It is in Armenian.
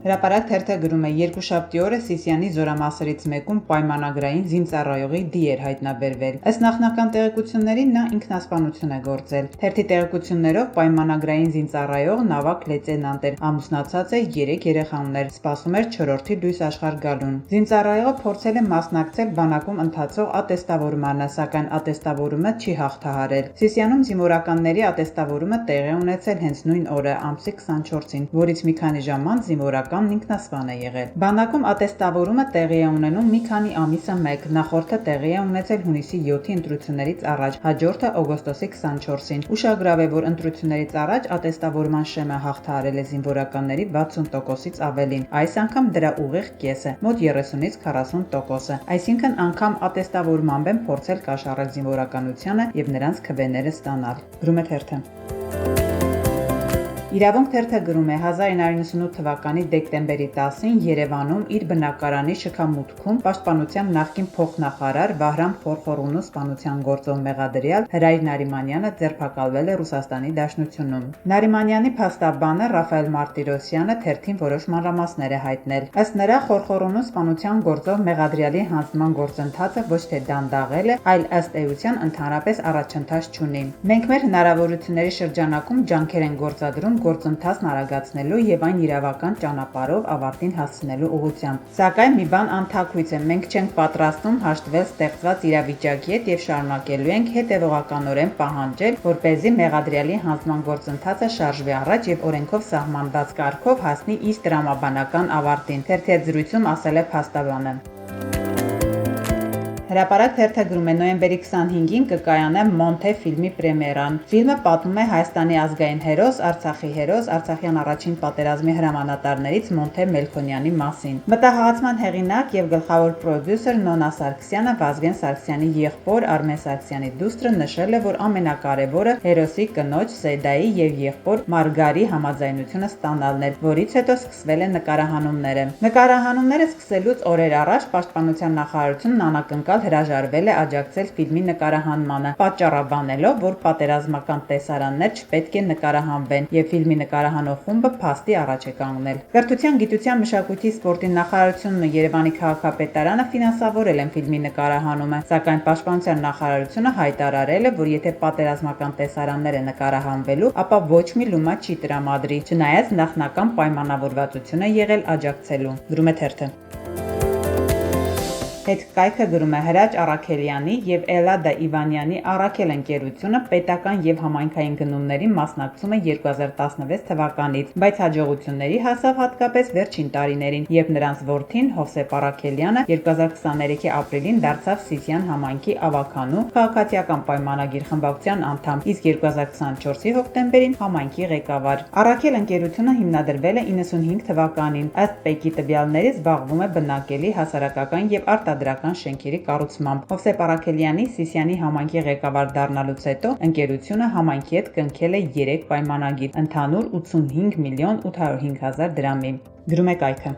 Հրապարակ թերթը գրում է երկուշաբթի օրը Սիսիանի զորամասերից մեկում պայմանագրային զինծառայողի դի էր հայտնաբերվել։ Ըստ նախնական տեղեկությունների նա ինքնասպանություն է գործել։ Թերթի տեղեկություններով պայմանագրային զինծառայողն ավագ լեյտենանտ էր, ամուսնացած է, 3 երեխա ուներ, սպասում էր 4-րդ լույս աշխարհ գալուն։ Զինծառայողը փորձել է մասնակցել բանակում ընթացող ատեստավորմանը, սակայն ատեստավորումը չի հաղթահարել։ Սիսիանում զինվորականների ատեստավորումը տեղի է ունեցել հենց նույն օրը, ամսի 24-ին, որից մի քանի ժամ անց զինվորականն ինքնասպան է եղել։ Բանակում ատեստավորումը տեղի է ունենում մի քանի ամիսը մեկ, նախորդը տեղի է ունեցել հունիսի 7-ի ընտրություններից առաջ, հաջորդը օգոստոսի 24-ին։ Ուշագրավ է, որ ընտրություններից առաջ ատեստավորման շեմը հաղթահարել է զինվորականների 60%-ից ավելին, այս անգամ դրա ուղիղ կեսը, մոտ 30-ից 40%-ը, այսինքն անգամ ատեստավորմամբ են փորձել կաշառել զինվորականությանը եւ նրանց քվեները ստանալ։ Գրում է թերթը։ Իրավունք թերթը գրում է 1998 թվականի դեկտեմբերի 10-ին Երևանում իր բնակարանի շքամուտքում պաշտպանության նախկին փոխնախարար Վահրամ Խորխորունու սպանության գործով մեղադրյալ Հրայր Նարիմանյանը ձերբակալվել է Ռուսաստանի Դաշնությունում։ Նարիմանյանի փաստաբանը Ռաֆայել Մարտիրոսյանը թերթին որոշ մանրամասներ է հայտնել։ Ըստ նրա Խորխորունու սպանության գործով մեղադրյալի հանձնման գործընթացը ոչ թե դանդաղել է, այլ ըստ էության ընդհանրապես առաջընթաց չունի։ Մենք մեր հնարավորությունների շրջանակում ջանքեր են գործադրում գործընթացն արագացնելու եւ այն իրավական ճանապարհով ավարտին հասցնելու ուղղությամբ։ Սակայն մի բան անթաքույց է, մենք չենք պատրաստվում հաշտվել ստեղծված իրավիճակի հետ եւ շարունակելու ենք հետեւողականորեն պահանջել, որպեսզի մեղադրյալի հանձնման գործընթացը շարժվի առաջ եւ օրենքով սահմանված կարգով հասնի իր տրամաբանական ավարտին, թերթի հետ զրույցում ասել է փաստաբանը։ Հրապարակ թերթը գրում է նոյեմբերի 25-ին կկայանե Մոնթե ֆիլմի պրեմիերան։ Ֆիլմը պատմում է Հայաստանի ազգային հերոս, Արցախի հերոս, Արցախյան առաջին պատերազմի հրամանատարներից Մոնթե Մելքոնյանի մասին։ Մտահղացման հեղինակ եւ գլխավոր պրոդյուսեր Նոնա Սարգսյանը Վազգեն Սարգսյանի եղբոր Արմեն Սարգսյանի դուստրը նշել է, որ ամենակարևորը հերոսի կնոջ Սեդայի եւ եղբոր Մարգարի համաձայնությունը ստանալն էր, որից հետո սկսվել է նկարահանումները։ Նկարահանումները սկսելուց օրեր առաջ Պաշտպանության նախարարությունն անակնկալ հրաժարվել է աջակցել ֆիլմի նկարահանմանը, պատճառաբանելով, որ պատերազմական տեսարաններ չպետք է նկարահանվեն եւ ֆիլմի նկարահանող խումբը փաստի առաջ է կանգնել։ Կրթության, գիտության, մշակույթի, սպորտի նախարարությունն ու Երևանի քաղաքապետարանը ֆինանսավորել են ֆիլմի նկարահանումը, սակայն Պաշտպանության նախարարությունը հայտարարել է, որ եթե պատերազմական տեսարաններ է նկարահանվելու, ապա ոչ մի լումա չի տրամադրի, չնայած նախնական պայմանավորվածություն է եղել աջակցելու։ Գրում է թերթը։ Հետկայքը գրում է Հրաչ Առաքելյանի եւ Էլադա Իվանյանի Առաքել ընկերությունը պետական եւ համայնքային գնումների մասնակցում է 2016 թվականից, բայց հաջողությունների հասավ հատկապես վերջին տարիներին, երբ նրանց որդին Հովսեփ Առաքելյանը 2023-ի ապրիլին դարձավ Սիսիան համայնքի ավագանու, քաղաքացիական պայմանագիր խմբակցության անդամ, իսկ 2024-ի հոկտեմբերին համայնքի ղեկավար։ Առաքել ընկերությունը հիմնադրվել է 95 թվականին, ըստ Պեկի տվյալների զբաղվում է բնակելի, հասարակական եւ արտադրական շենքերի կառուցմամբ։ Հովսեփ Առաքելյանի Սիսիանի համայնքի ղեկավար դառնալուց հետո ընկերությունը համայնքի հետ կնքել է 3 պայմանագիր, ընդհանուր 85 միլիոն 805 հազար դրամի։ Գրում է կայքը։